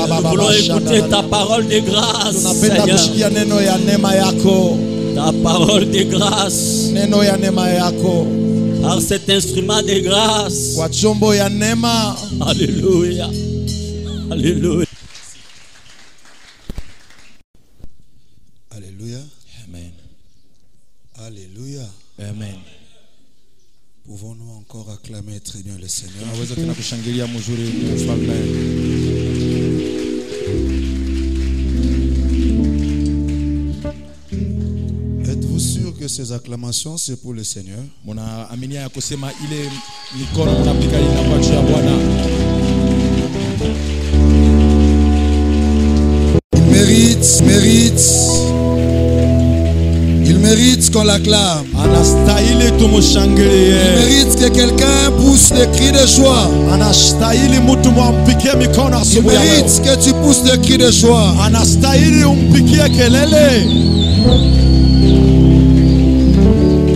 Nous voulons écouter ta parole de grâce, Seigneur. Ta parole de grâce. Par cet instrument de grâce. Alléluia. Alléluia. Alléluia. Amen. Alléluia. Amen. Pouvons-nous encore acclamer très bien le Seigneur? Êtes-vous sûr que ces acclamations c'est pour le Seigneur? Il mérite qu'on l'acclame. Il mérite que quelqu'un pousse des cris de joie. Il mérite que tu pousses des cris de joie.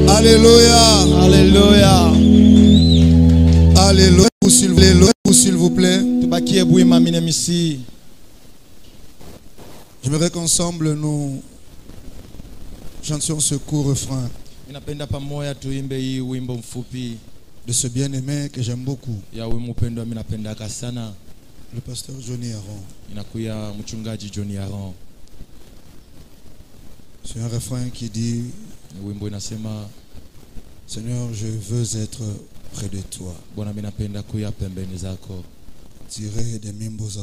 Alléluia. Alléluia. Alléluia. S'il vous plaît. J'aimerais qu'ensemble nous chantions ce court refrain de ce bien-aimé que j'aime beaucoup, le pasteur Johnny Aaron. C'est un refrain qui dit: Seigneur, je veux être près de toi. Tiré des mimbo za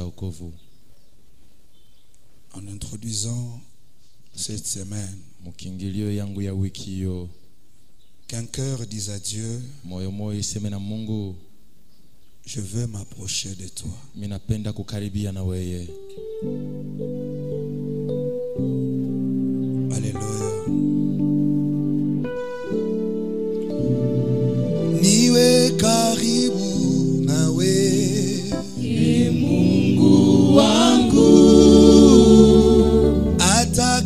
wokovu. En introduisant cette semaine, qu'un cœur dise à Dieu: je veux m'approcher de toi. Alléluia. Niwe karibu nawe, Mungu wangu.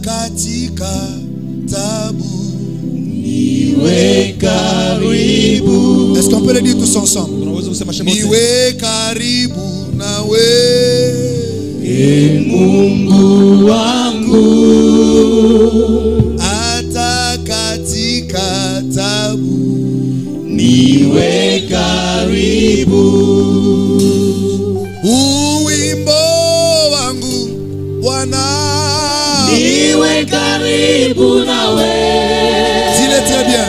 Katika tabu niwe karibu. Est-ce qu'on peut le dire tous ensemble? Niwe karibu nawe, Mungu wangu. Hata katika tabu niwe karibu. Uwimbo wangu Bwana, niwe karibu nawe. Dis-le très bien.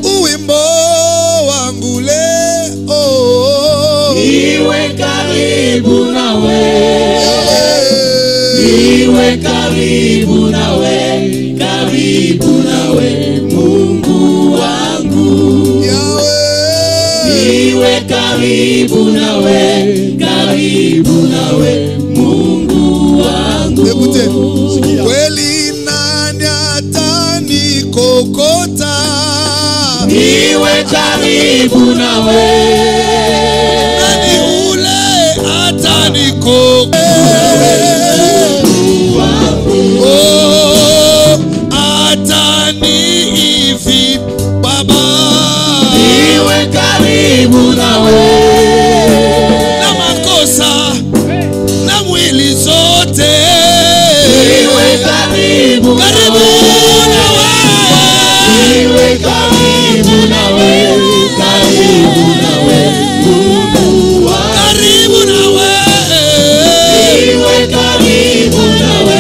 Uwimbo wangu leo, niwe karibu nawe. Niwe karibu nawe, karibu nawe Mungu wangu. Niwe karibu nawe, karibu nawe Mungu wangu. Écoutez. Kweli nani atanikokota, niwe karibu nawe. Nani ule atanikokota, oh, ataniivi Baba, niwe karibu nawe. Na makosa na mwili zote, karibu nawe, niwe karibu nawe, karibu nawe Mungu wangu. Karibu nawe, niwe karibu nawe,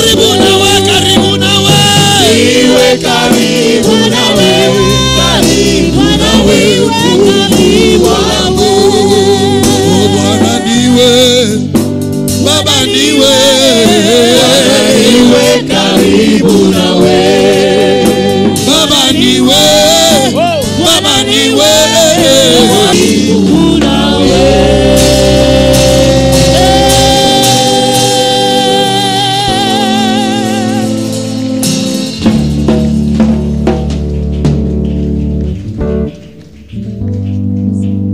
karibu nawe, karibu nawe, niwe karibu nawe, karibu nawe Mungu wangu. Bwana ndiwe, Baba niwe, niwe karibu nawe. Baba niwe, Baba niwe, karibu nawe.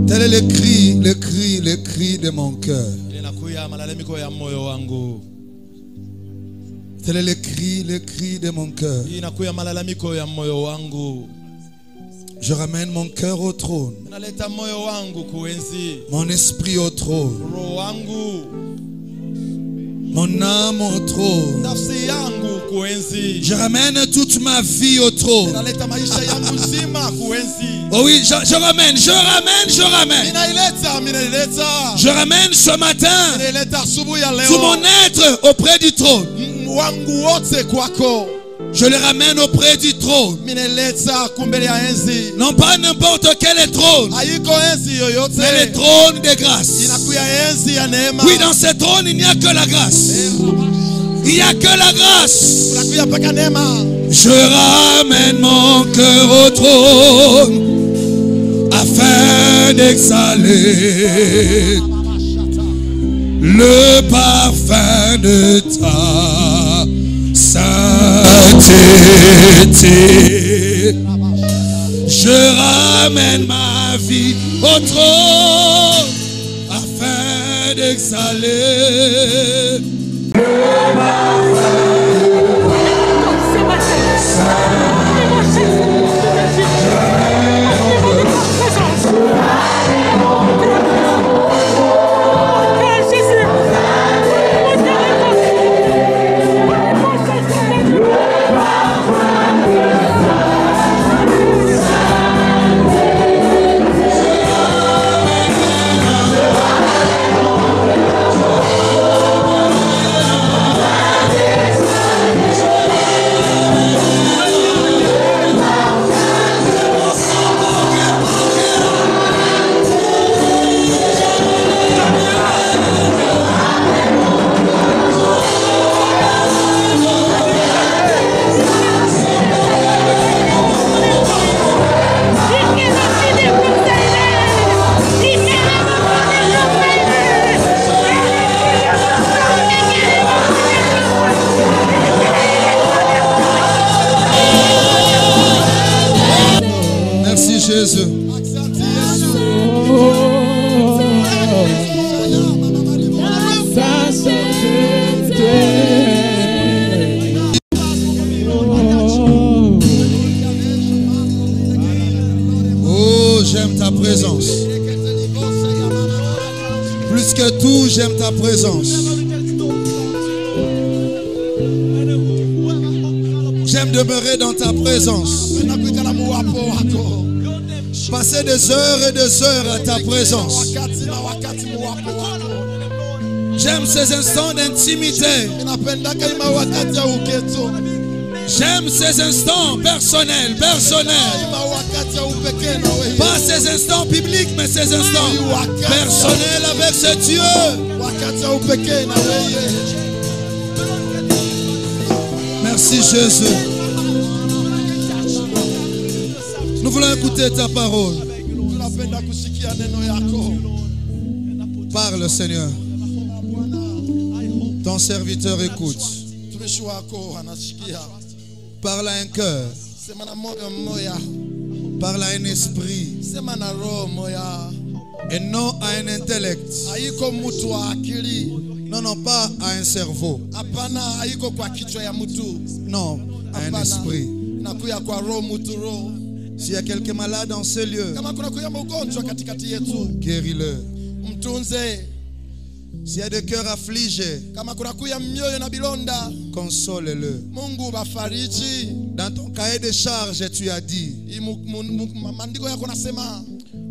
Tel est le cri de mon cœur. Tel est le cri de mon cœur. Je ramène mon cœur au trône, mon esprit au trône, mon âme au trône. Je ramène toute ma vie au trône. Oh oui, je ramène. Je ramène ce matin tout mon être auprès du trône. Je le ramène auprès du trône. Non pas n'importe quel trône, mais le trône de grâce. Oui, dans ce trône, il n'y a que la grâce. Il n'y a que la grâce. Je ramène mon cœur au trône afin d'exhaler le parfum de ta sainteté. Je ramène ma vie au trône afin d'exhaler le parfum de ta sainteté. Jésus. Oh, j'aime ta présence. Plus que tout, j'aime ta présence. J'aime demeurer dans ta présence. Passer des heures et des heures à ta présence. J'aime ces instants d'intimité. J'aime ces instants personnels. Pas ces instants bibliques, mais ces instants personnels avec ce Dieu. Merci Jésus. Nous voulons écouter ta parole. Parle Seigneur. Ton serviteur écoute. Parle à un cœur. Parle à un esprit. Et non à un intellect. Non, pas à un cerveau. Non, à un esprit. S'il y a quelqu'un malade dans ce lieu, guéris-le. S'il y a des cœurs affligés, console-le. Dans ton cahier de charges, tu as dit,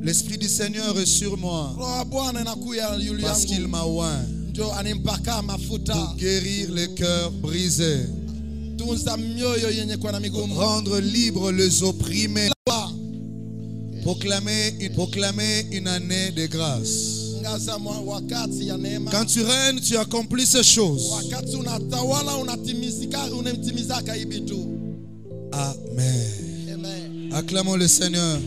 l'Esprit du Seigneur est sur moi, parce qu'il m'a oint pour guérir les cœurs brisés, pour rendre libres les opprimés, proclamer une année de grâce. Quand tu règnes, tu accomplis ces choses. Amen. Acclamons le Seigneur.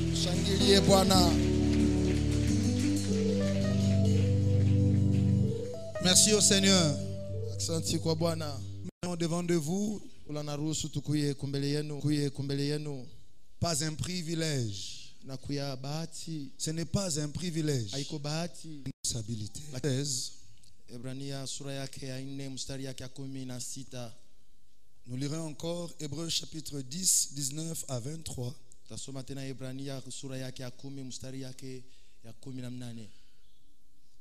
Merci au Seigneur. Nous devant de vous, pas un privilège. Ce n'est pas un privilège. Une responsabilité. Nous lirons encore Hébreux chapitre 10, 19 à 23. Tasoma tena Ibrania sura yake ya 10 mstari yake ya 18.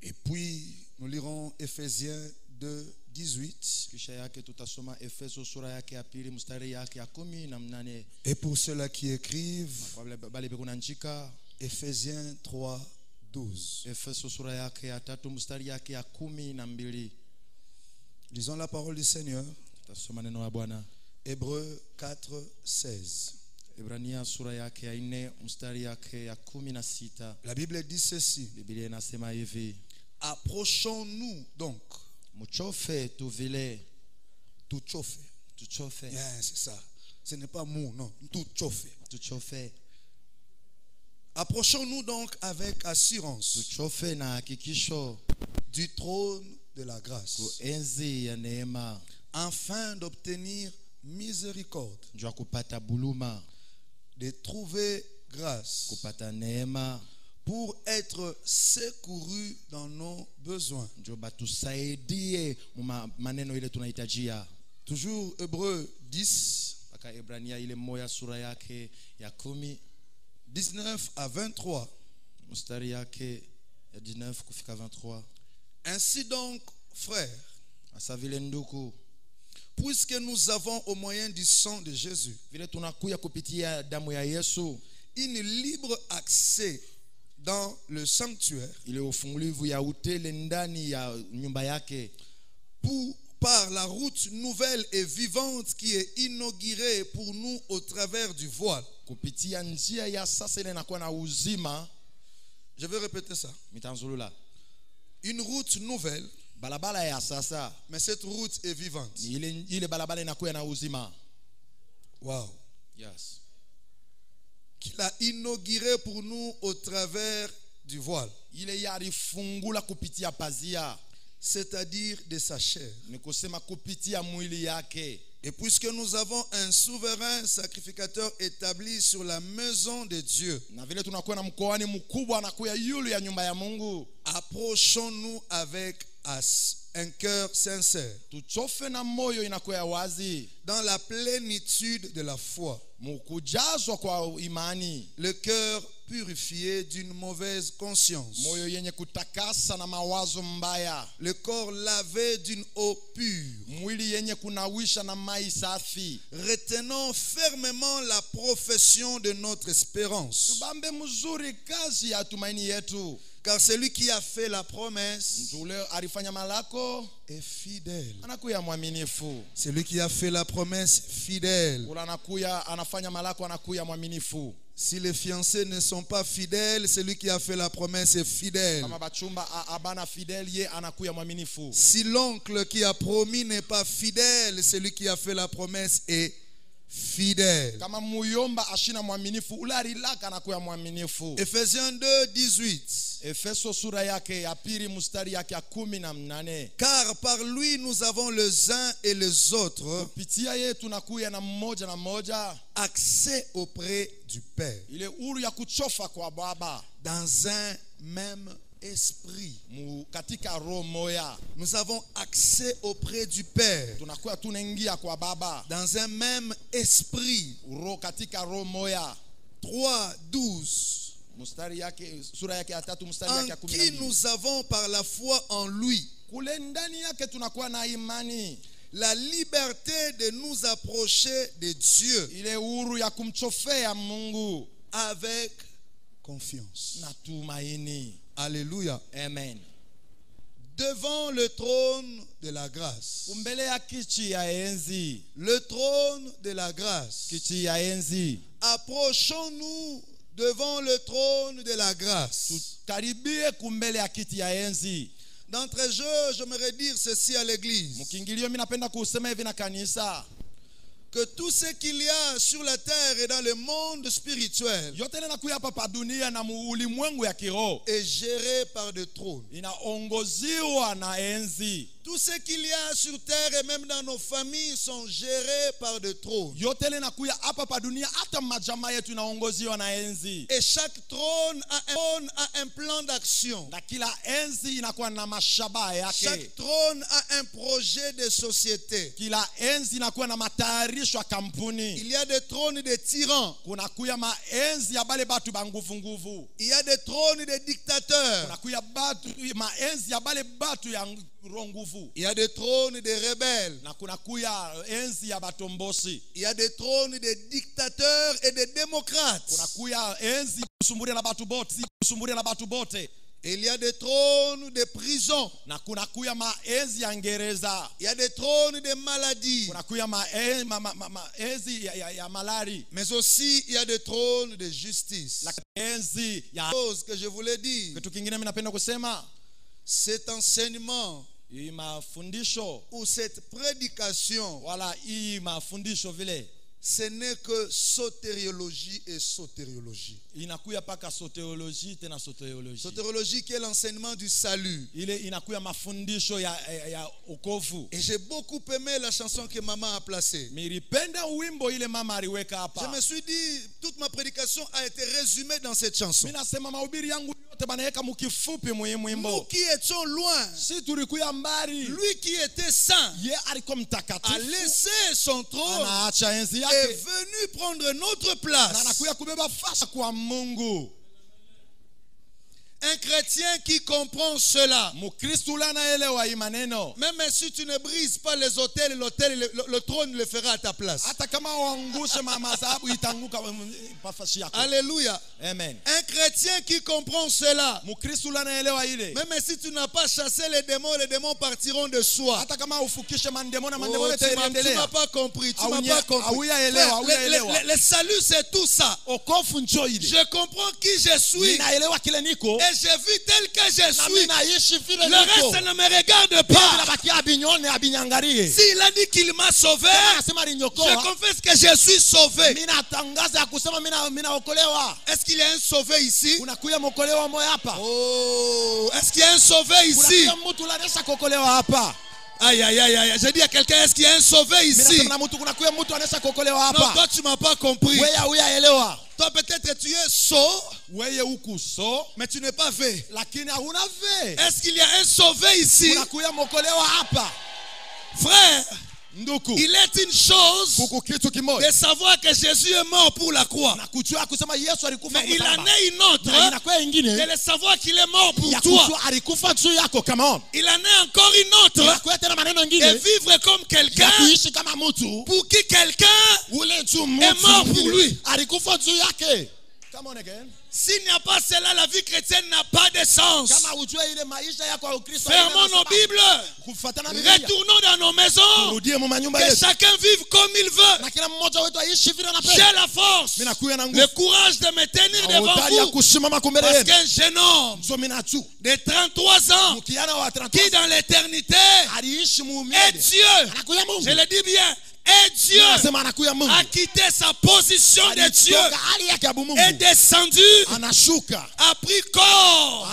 Et puis nous lirons Éphésiens 2:18. Kisha yake tutasoma Efeso sura yake ya 2 mstari yake ya 18. Et pour ceux-là qui écrivent, Bali bekunanjika Éphésiens 3:12. Efeso sura yake ya 3 mstari yake ya 12. Lisons la parole du Seigneur. Tasoma neno la Bwana. Hébreux 4:16. Ibrania sura yake ya 4 mstari yake ya 16. La Bible dit ceci. Biblia inasema hivi: approchons-nous donc. Muchofe tuvile. Tuchofe. Tuchofe. Yeah, c'est ça. Ce n'est pas mou, non. Tuchofe. Tuchofe. Approchons-nous donc avec assurance Tuchofe na hakikisho du trône de la grâce, enzi ya neema, afin d'obtenir miséricorde, njoo kupata buluma, de trouver grâce, kupata neema, pour être secouru dans nos besoins. njoo batusaidie maneno ile tunahitajia. Toujours Hébreux 10, Paka Ibrania ile moya sura yake ya 10 19 à 23. mstari yake ya 19 kufika 23. Ainsi donc, frères, Asa vile nduku, puisque nous avons au moyen du sang de Jésus vile tunakuya kupitia damu ya Yesu, une libre accès dans le sanctuaire, ile ufungulivu ya utele ndani ya nyumba yake, par la route nouvelle et vivante qui est inaugurée pour nous au travers du voile. kupitia njia ya sasa ile inakuwa na uzima. Je vais répéter ça. Mitanzulula, Une route nouvelle, balabala ya sasa, mais cette route est vivante. ile balabala inakuwa na uzima. Wow. Yes. Qu'il a inauguré pour nous au travers du voile, Ile yarifungula kupitia pazia, c'est-à-dire de sa chair. ni kusema kupitia mwili yake. Et puisque nous avons un souverain sacrificateur établi sur la maison de Dieu, Na vile tunakuwa na mkoani mkubwa anakuya yule ya nyumba ya Mungu, approchons-nous avec un cœur sincère, tuchofe na moyo inakuwa wazi, dans la plénitude de la foi, mukujazwa kwa imani, le cœur purifié d'une mauvaise conscience, moyo yenye kutakasa na mawazo mbaya, le corps lavé d'une eau pure, mwili yenye kunawisha na mai safi. retenant fermement la profession de notre espérance. Tubambe mzuri kazi ya tumaini yetu, Car celui qui a fait la promesse mtule alifanya malako est fidèle. anakuya mwaminifu. Celui qui a fait la promesse fidèle. Ula anakuya anafanya malako anakuya mwaminifu. Si les fiancés ne sont pas fidèles, celui qui a fait la promesse est fidèle. Kama bachumba abana fidèle, ye anakuya mwaminifu. Si l'oncle qui a promis n'est pas fidèle, celui qui a fait la promesse est fidèle. Kama muyomba ashina mwaminifu, ule alilaka anakuya mwaminifu. Ephésiens 2:18. Efeso sura yake ya 2 mstari yake ya 18. Car par lui nous avons les uns et les autres Kupitia ye tunakuya na mmoja accès auprès du Père ile uru ya kuchofa kwa Baba dans un même esprit. katika roho moya. Nous avons accès auprès du Père Tunakuya tunaingia kwa Baba dans un même esprit. roho katika roho moya. 3:12. Mstari yake sura yake ya 3 mstari yake ya En qui 12. nous avons par la foi en lui Kule ndani yake tunakuwa na imani, la liberté de nous approcher de Dieu ile uru ya kumchofea Mungu avec confiance. na tumaini. Alléluia. Amen. Devant le trône de la grâce. Umbele ya kiti ya enzi, Le trône de la grâce. kiti ya enzi. Approchons-nous devant le trône de la grâce. Tukaribie kumbele ya kiti ya enzi. D'entrée-jeu, j'aimerais dire ceci à l'église. Mkingilio mimi napenda kusema hivi na kanisa, Que tout ce qu'il y a sur la terre et dans le monde spirituel yote inakuya hapa pa dunia na ulimwengu ya kiroho est géré par des trônes. inaongoziwa na enzi. Tout ce qu'il y a sur terre et même dans nos familles sont gérés par des trônes. Et chaque trône a un plan d'action. Chaque trône a un projet de société. Il y a des trônes de tyrans. Il y a des trônes de dictateurs. Il y a des trônes de rebelles. Il y a des trônes de dictateurs et de démocrates. Et il y a des trônes de prison. Il y a des trônes de maladies. Mais aussi il y a des trônes de justice. Chose que je voulais dire. Cet enseignement ou cette prédication, ce n'est que sotériologie et sotériologie. Sotériologie qui est l'enseignement du salut. Et j'ai beaucoup aimé la chanson que maman a placée. Je me suis dit, toute ma prédication a été résumée dans cette chanson. Nous qui étions loin, lui qui était saint, a laissé son trône, est venu prendre notre place. Un chrétien qui comprend cela, même si tu ne brises pas les autels, le trône le fera à ta place. Alléluia. Amen. Un chrétien qui comprend cela, même si tu n'as pas chassé les démons partiront de soi. Tu n'as pas compris. Tu m'as pas compris. Le salut, c'est tout ça. Je comprends qui je suis. Et je vis tel que je suis. Le reste ne me regarde pas. S'il a dit qu'il m'a sauvé, je confesse que je suis sauvé. Est-ce qu'il y a un sauvé ici? Oh, est-ce qu'il y a un sauvé ici? Aïe, aïe, aïe, aïe. Je dis à quelqu'un, est-ce qu'il y a un sauvé ici? Non, toi tu m'as pas compris. Toi peut-être tu es sot, mais tu n'es pas fait. Est-ce qu'il y a un sauvé ici? Frère, il est une chose de savoir que Jésus est mort pour la croix. Mais il en est une autre de le savoir qu'il est mort pour toi. Il en est encore une autre de vivre comme quelqu'un pour qui quelqu'un est mort pour lui. S'il n'y a pas cela, la vie chrétienne n'a pas de sens. Fermons nos Bibles. Retournons dans nos maisons. Que chacun vive comme il veut. J'ai la force, le courage de me tenir devant vous. Parce qu'un jeune homme de 33 ans qui dans l'éternité est Dieu, je le dis bien, et Dieu a quitté sa position de Dieu, est descendu, a pris corps,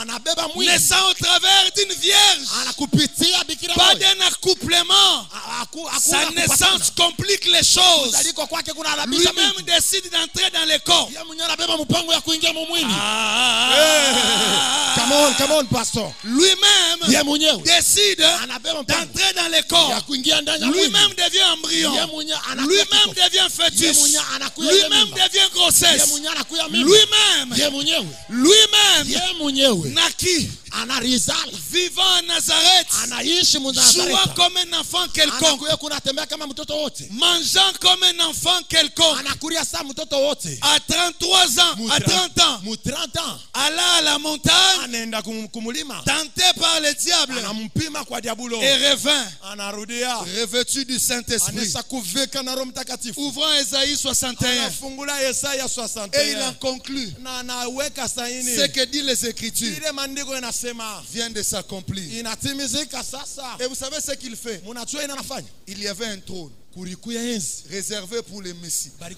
naissant au travers d'une vierge, pas d'un accouplement. Sa naissance complique les choses. Lui-même décide d'entrer dans le corps. Come on, pastor. Lui-même décide d'entrer dans le corps. Lui-même devient embryon. Lui-même devient fœtus. Lui-même devient grossesse. Lui-même naquit, vivant à Nazareth, jouant comme un enfant quelconque, mangeant comme un enfant quelconque. À 33 ans, à 30 ans, alla à la montagne, tenté par le diable, et revint revêtu du Saint-Esprit. Ouvrant Ésaïe 61, et il en conclut ce que dit les Écritures vient de s'accomplir. Et vous savez ce qu'il fait? Il y avait un trône réservé pour les messies. Quand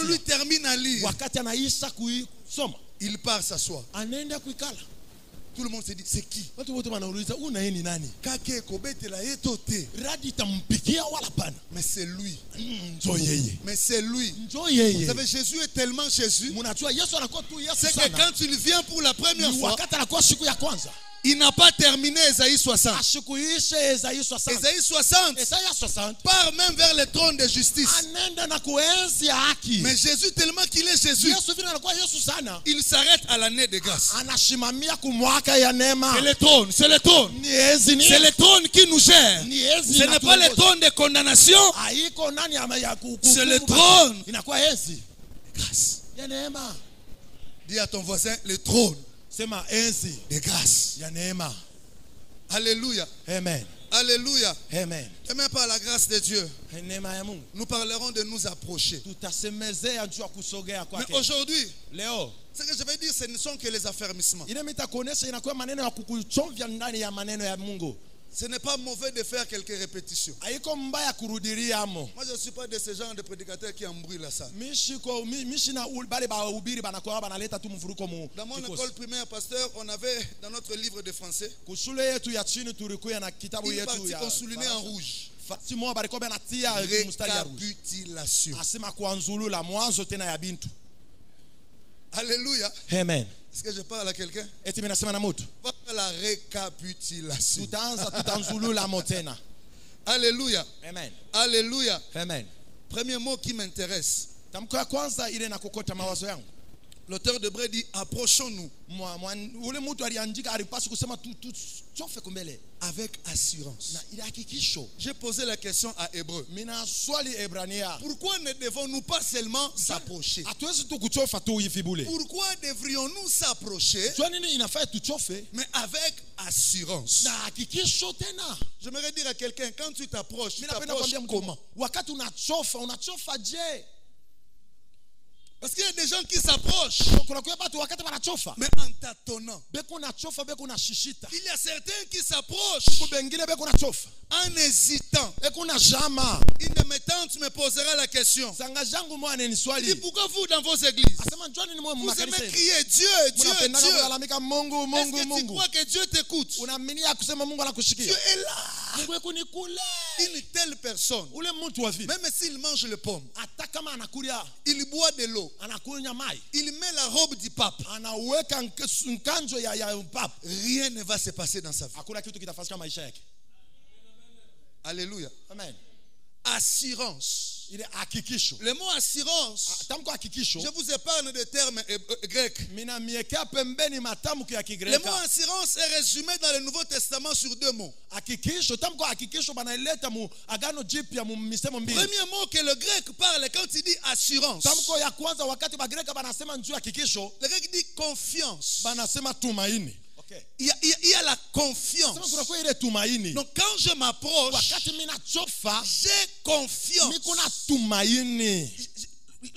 lui termine à lire, il part s'asseoir. Tout le monde se dit, c'est qui? Mais c'est lui. Mais c'est lui. Vous savez, Jésus est tellement Jésus. C'est que quand il vient pour la première fois, il n'a pas terminé Ésaïe 60. Ésaïe 60 part même vers le trône de justice. Mais Jésus, tellement qu'il est Jésus, il s'arrête à l'année de grâce. C'est le trône, c'est le trône. C'est le trône qui nous gère. Ce n'est pas le trône de condamnation. C'est le trône de grâce. Dis à ton voisin, le trône de grâce. Alléluia. Amen. Alléluia. Amen. Et même par la grâce de Dieu, nous parlerons de nous approcher. Mais aujourd'hui, ce que je vais dire, ce ne sont que les affermissements. Ce n'est pas mauvais de faire quelques répétitions. Moi, je ne suis pas de ce genre de prédicateurs qui embrouillent la salle. Dans mon école primaire, pasteur, on avait dans notre livre de français une partie qu'on soulignait en rouge. Récapitulation. Alléluia. Amen. Est-ce que je parle à quelqu'un? La récapitulation. Alléluia. Amen. Alléluia. Amen. Premier mot qui m'intéresse. L'auteur de Bré dit, approchons-nous avec assurance. J'ai posé la question à Hébreu. Pourquoi ne devons-nous pas seulement s'approcher? Pourquoi devrions-nous s'approcher, mais avec assurance? J'aimerais dire à quelqu'un, quand tu t'approches comment? Parce qu'il y a des gens qui s'approchent, mais en tâtonnant. Il y a certains qui s'approchent en hésitant. Une de mes tantes me posera la question. Et pourquoi vous, dans vos églises, vous aimez crier Dieu, Dieu, Dieu? Est-ce que tu crois que Dieu t'écoute? Dieu est là. Une telle personne, même s'il mange le pomme, il boit de l'eau, il met la robe du pape, rien ne va se passer dans sa vie. Alléluia. Amen. Assurance. Le mot assurance, je vous épargne des termes grecs. Le mot assurance est résumé dans le Nouveau Testament sur deux mots. Premier mot que le grec parle quand il dit assurance, le grec dit confiance. Il y a la confiance. Donc quand je m'approche, j'ai confiance.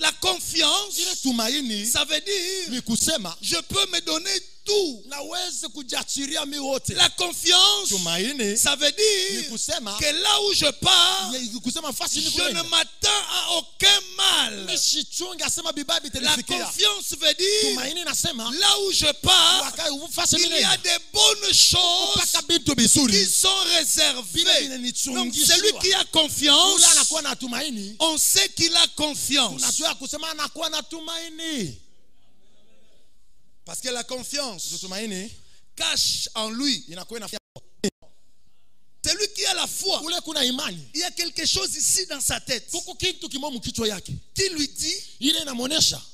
La confiance, ça veut dire je peux me donner tout. La confiance, ça veut dire que là où je pars, je ne m'attends à aucun mal. La confiance veut dire là où je pars, il y a des bonnes choses qui sont réservées. Donc celui qui a confiance, on sait qu'il a confiance. Parce que la confiance cache en lui. Celui qui a la foi, il y a quelque chose ici dans sa tête qui lui dit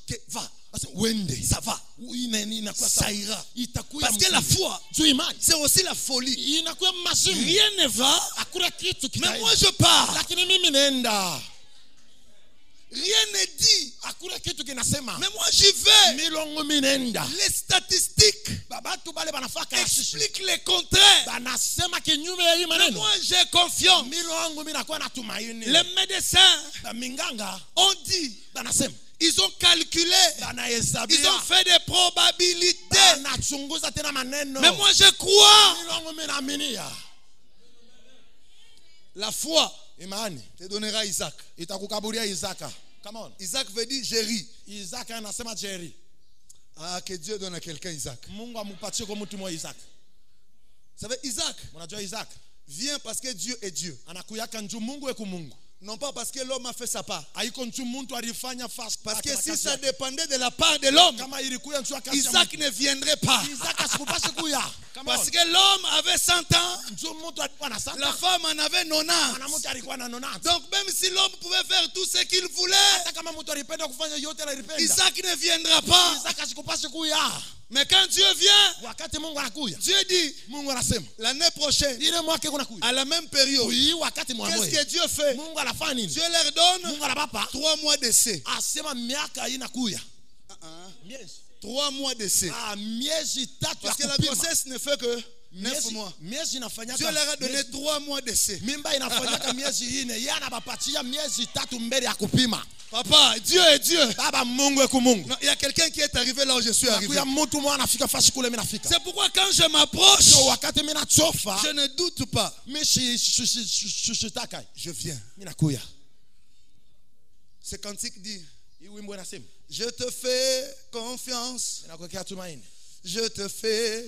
que va, ça va, ça ira. Parce que la foi, c'est aussi la folie. Rien ne va, mais moi je pars. Rien n'est dit, mais moi j'y vais. Les statistiques expliquent le contraire, mais moi j'ai confiance. Les médecins ont dit, ils ont calculé, ils ont fait des probabilités, mais moi je crois. La foi te donnera Isaac. Come on. Isaac veut dire Jéri. Ah, que Dieu donne à quelqu'un Isaac. Mungu amupatie kwa mtu mmoja Isaac. Vous savez, Isaac, Unajua Isaac vient parce que Dieu est Dieu. anakuyaka nju Mungu eku Mungu. Non pas parce que l'homme a fait sa part. Haiko nju mtu alifanya fast. Parce que si ça dépendait de la part de l'homme, kama ilikuya nju akasi Isaac ne viendrait pas. Isaac asikupashe kuya. Parce que l'homme avait 100 ans, nju mtu alikuwa na 100. la femme en avait 90. Mwanamke alikuwa na 90. Donc même si l'homme pouvait faire tout ce qu'il voulait, Hata kama mtu alipenda kufanya yote alipenda. Isaac ne viendra pas. Isaac asikupashe kuya. Mais quand Dieu vient, Wakati Mungu anakuya, Dieu dit, Mungu anasema l'année prochaine, ile mwaka kuna kuya. à la même période, Hii wakati qu'est-ce mwanzo. que Dieu fait? Mungu anafanya nini? Dieu leur donne Mungu anabapa 3 mois d'essai. asema miaka inakuya. Miezi. 3 mois d'essai. Miezi tatu Parce que ya la kupima. grossesse ne fait que 9 mois. Miezi inafanyaka. Dieu leur a donné 3 mois d'essai. Mimba inafanyaka miezi 4. Yeye anabapatia miezi 3 mbele ya kupima. Papa, Dieu est Dieu. Baba Mungu eku Mungu. Non, il y a quelqu'un qui est arrivé là où je suis arrivé. Kuya mtu mwana anafika fasi kule mimi nafika. C'est pourquoi quand je m'approche, So wakati mimi nachofa, je ne doute pas. mimi shitaka. Je viens. Mimi nakuya. Ce cantique dit, Hii wimbo inasema, je te fais confiance. nakuwekea tumaini. Je te fais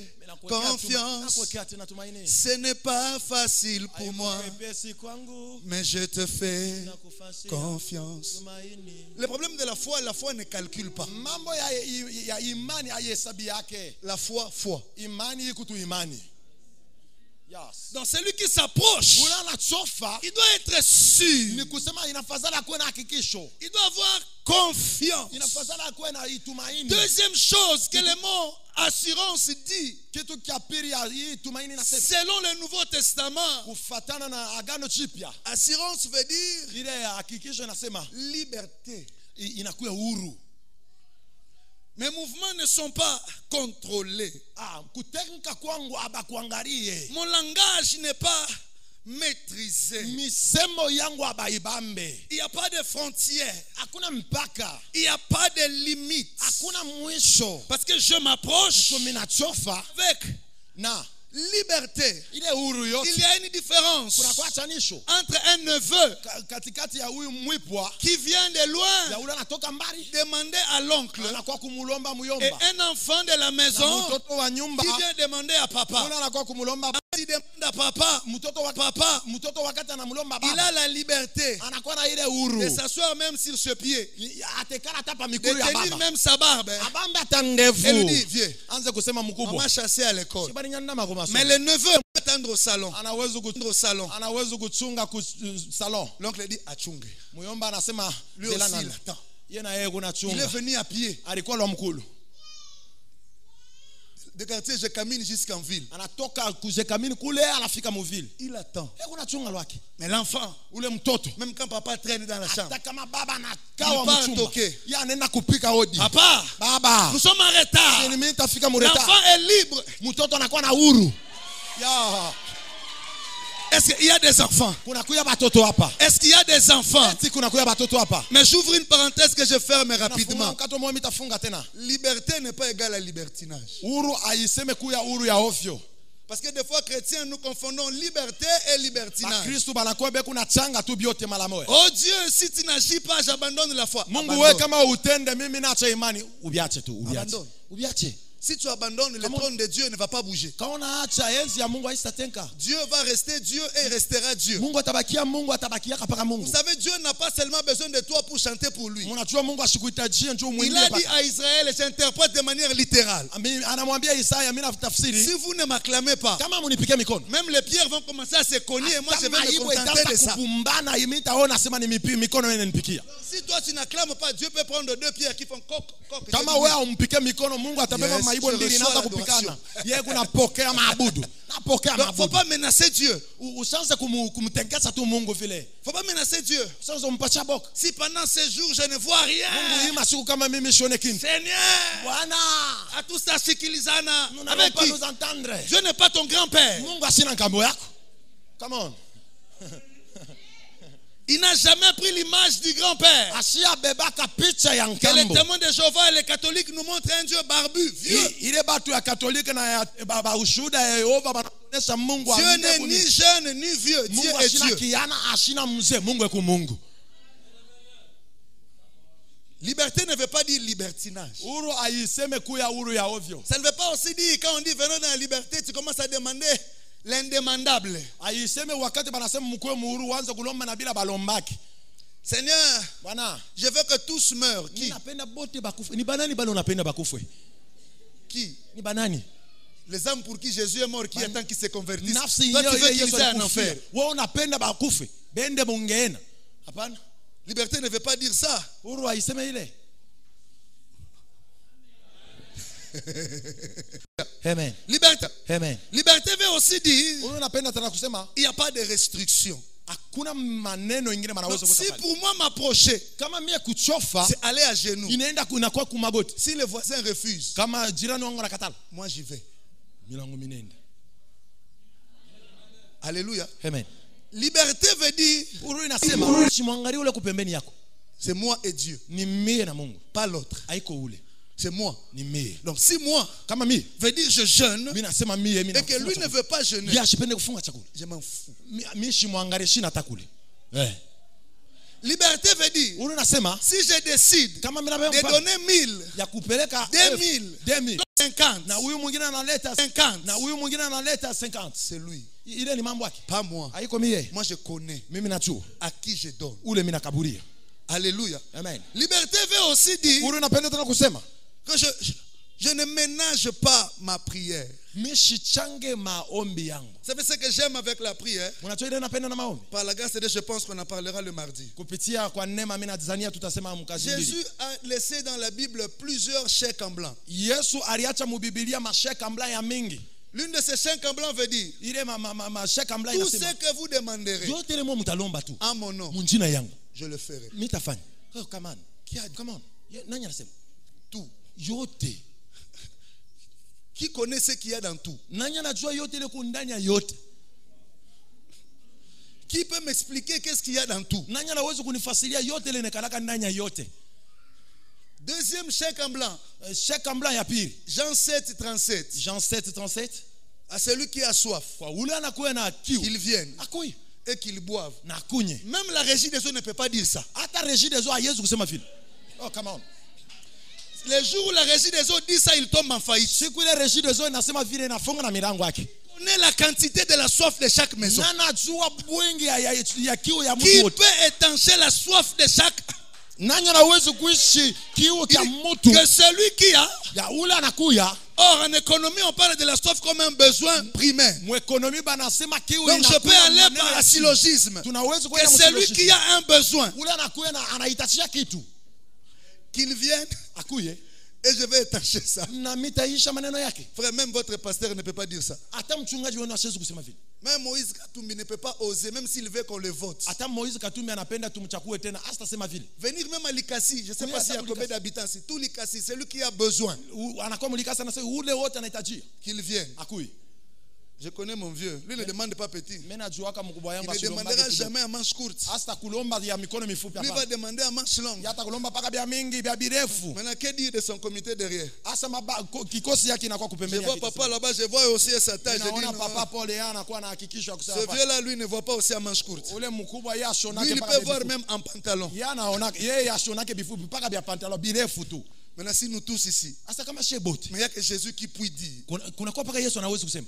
confiance. Nakuwekea tena tumaini. Ce n'est pas facile pour moi, Wepesi kwangu. mais je te fais Nakufasia confiance. tumaini. Le problème de la foi ne calcule pas. Mambo ya imani hayesabi yake. La foi. Imani ikutu imani. Yes. Donc celui qui s'approche, Ula anachofa il doit être sûr. ni kusema inafadhali akuwe na hakikisho. Il doit avoir confiance. Inafadhali akuwe na itumaini. Deuxième chose que le mot assurance dit, Kitu kia pili ya hii tumaini inasema selon le Nouveau Testament, kufatana na agano chipya. assurance veut dire Ile ya hakikisho inasema liberté. inakuwa huru. Mes mouvements ne sont pas contrôlés. Kutenga kwangu abakuangalie. Mon langage n'est pas maîtrisé. Misemo yangu abaibambe. Il n'y a pas de frontières. Hakuna mpaka. Il n'y a pas de limites. Hakuna mwisho. Parce que je m'approche So minachofa avec na liberté. ile huru yote. Il y a une différence Kuna kwa chanisho entre un neveu katikati ya huyu mwipwa qui vient de loin ya ule anatoka mbali demander à l'oncle anakuwa kumulomba et muyomba. un enfant de la Na maison mtoto wa nyumba qui vient demander à papa. ule anakuwa kumulomba Il demande à papa, mtoto wakati anamulomba il baba a la liberté anakuwa na ile huru. de s'asseoir même sur ce pied, Atekana tapa de mikulu ya tenir baba. même sa barbe. Abambe hata ndevu. Et lui dit, viens, Anze kusema on mkubwa. m'a chassé à l'école. Sibali nyandama kwa masomo. Mais le neveu peut attendre au salon. Anaweza kuchunga salon. L'oncle dit, achunge. Muyomba anasema Lui aussi, il attend. Yeye na yeye kuna Il est chunga. venu à pied. Alikuwa lo mkulu. De quartier, je camine jusqu'en ville. Anatoka kujekamini kule anafika muvile. Il attend. Yeye kuna chunga lwake. Mais l'enfant, Ule mtoto même quand papa traîne dans la chambre, hata kama baba Il anakawa part mchumba. toquer. Yeye anaenda kupika hodi. papa, Baba. nous sommes en retard. Mimi nitafika mureta. L'enfant est libre. Mtoto anakuwa na huru. Ya. Est-ce qu'il y a des enfants? Kuna kuya batoto hapa. Est-ce qu'il y a des enfants? Eti kuna kuya batoto hapa. Mais j'ouvre une parenthèse que je ferme rapidement. Mkato mwa mitafunga tena. Liberté n'est pas égale à libertinage. Huru aiseme kuya huru ya ovyo. Parce que des fois, chrétiens, nous confondons liberté et libertinage. Kristo banakuwa be kuna changa tu biote mara moja. Oh Dieu, si tu n'agis pas, j'abandonne la foi. Mungu Abandonne. wewe kama utende mimi naacha imani, ubiache tu, ubiache. Abandonne. Ubiache. Si tu abandonnes, le trône de Dieu ne va pas bouger. Kama unaacha enzi ya Mungu haitatenka. Dieu va rester Dieu et il restera Dieu. Mungu atabakia mpaka Mungu. Vous savez, Dieu n'a pas seulement besoin de toi pour chanter pour lui. Mnajua Mungu asikuhitajia njoo Il mwingine a dit baka. à Israël, et j'interprète de manière littérale. Anamwambia Isaya mimi Si natafsiri. vous ne m'acclamez pas, Kama munipike mikono. même les pierres vont commencer à se cogner et moi je vais Kama me hivyo contenter de ça. kupumbana imitaona sema ni mikono yenu nipikia. Si toi tu n'acclames pas, Dieu peut prendre 2 pierres qui font coq. Kama wewe umpike mikono Mungu atabeba Yes, maibo je mbili reçois naanza la kupikana. Yeye kunapokea maabudu. Napokea Donc, faut maabudu. pas menacer Dieu. Usianze kumtengesa tu Mungu vile. Faut pas menacer Dieu. Usianze kumpatia boka. Si pendant ces jours je ne vois rien, Mungu hii masiku kama mimi sione kitu. Seigneur, Bwana, à tout ça sikilizana. nous Avec n'allons pas qui? nous entendre. Dieu n'est pas ton grand-père. Mungu asina ngambo yako. Come on. Il n'a jamais pris l'image du grand-père. Ashia bebaka picha ya Que les ngambo. témoins de Jéhovah et les catholiques nous montrent un Dieu barbu, vieux. Ile batu ya Katolika na ya baba ushuda ya Yehova banaonyesha Mungu Dieu n'est ni jeune ni vieux. Dieu Mungu est ashina Dieu. kiana ashina mzee. Mungu eku Mungu. Liberté ne veut pas dire libertinage. Ça ne veut pas aussi dire quand on dit venons dans la liberté, tu commences à demander l'indemandable. Seigneur, je veux que tous meurent. Qui? Qui? Les âmes pour qui Jésus est mort, qui attend qu'ils se convertissent. Toi, tu veux qu'ils aient un enfer. Liberté ne veut pas dire ça. Amen. Liberté. Amen. Liberté veut aussi dire il n'y a pas de restriction. Donc, si pour moi m'approcher, c'est aller à genoux. Si le voisin refuse, moi j'y vais. Alléluia. Amen. Liberté veut dire c'est moi et Dieu, pas l'autre. C'est moi. Donc si moi veut dire je jeûne et que lui ne veut pas jeûner, je m'en fous. Liberté veut dire si je décide de donner 1000, 2000, 50, c'est lui, pas moi. Moi je connais à qui je donne. Alléluia. Amen. Liberté veut aussi dire que je ne ménage pas ma prière. C'est ce que j'aime avec la prière. Par la grâce de Dieu, je pense qu'on en parlera le mardi. Jésus a laissé dans la Bible plusieurs chèques en blanc. L'une de ces chèques en blanc veut dire tout ce que vous demanderez en mon nom, je le ferai. Qui a dit? Tout. Qui connaît ce qu'il y a dans tout? Qui peut m'expliquer qu'est-ce qu'il y a dans tout? Deuxième chèque en blanc. Jean 7, 37. Jean 7, 37. À celui qui a soif, qu'il vienne et qu'il boive. Même la régie des eaux ne peut pas dire ça. Oh, come on. Les jours où la régie des eaux dit ça, il tombe en faillite. Connais la quantité de la soif de chaque maison. Qui peut étancher la soif de chaque? Que celui qui a. Or, en économie, on parle de la soif comme un besoin primaire. Donc, je peux aller par la syllogisme. Que celui qui a un besoin, qu'il vienne et je vais étancher ça. Frère, même votre pasteur ne peut pas dire ça. Même Moïse Katumbi ne peut pas oser, même s'il veut qu'on le vote. Venir même à Likasi, je ne sais pas s'il y a combien d'habitants, c'est tout Likasi, c'est lui qui a besoin. Qu'il vienne. Je connais mon vieux. Lui ne demande pas petit. Il ne demandera jamais à manche courte. Lui va demander à manche longue. Maintenant, que dire de son comité derrière? Je vois papa là-bas, je vois aussi sa taille. Je dis non. Ce vieux-là, lui, ne voit pas aussi à manche courte. Lui, il peut voir même en pantalon. Maintenant, si nous tous ici, mais il n'y a que Jésus qui peut dire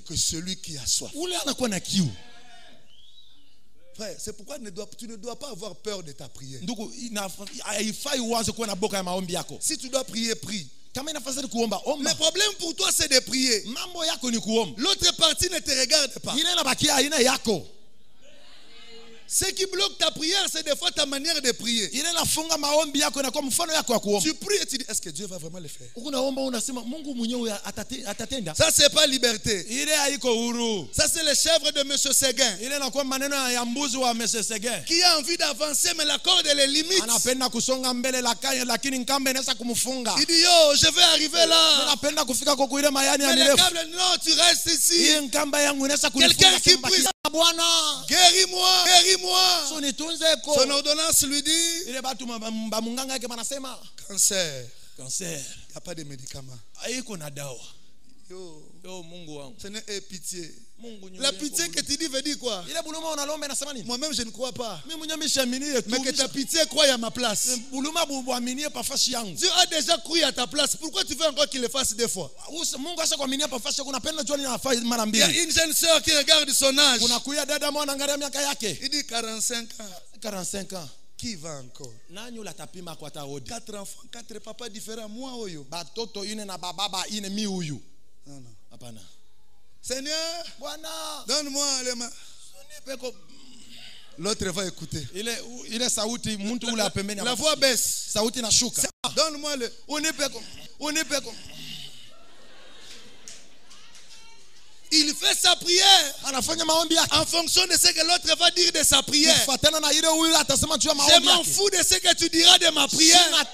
que celui qui a soif. Frère, c'est pourquoi tu ne dois pas avoir peur de ta prière. Si tu dois prier, prie. Le problème pour toi, c'est de prier. L'autre partie ne te regarde pas. Ce qui bloque ta prière, c'est des fois ta manière de prier. Tu pries et tu dis, est-ce que Dieu va vraiment le faire? Ça, c'est pas liberté. Ça, c'est le chèvre de M. Séguin. Qui a envie d'avancer, mais la corde, elle est limite. Il dit, yo, je vais arriver là. Mais le câble, non, tu restes ici. Quelqu'un qui prie, guéris-moi, guéris-moi. Son ordonnance lui dit cancer. Il n'y a pas de médicament. Yo Mungu wangu. Ce n'est pitié. Mungu La pitié que tu dis veut dire quoi? Moi-même je ne crois pas. Mais que ta pitié croit à ma place. Dieu a déjà cru à ta place. Pourquoi tu veux encore qu'il le fasse deux fois? Il y a une jeune soeur qui regarde son âge. Il dit 45 ans. 45 ans. Qui va encore? 4 enfants, 4 papas différents. Moi, oyo. Non. Apana. Seigneur, donne-moi les mains. L'autre va écouter. La voix baisse. Donne-moi le. Il fait sa prière en fonction de ce que l'autre va dire de sa prière. Je m'en fous de ce que tu diras de ma prière.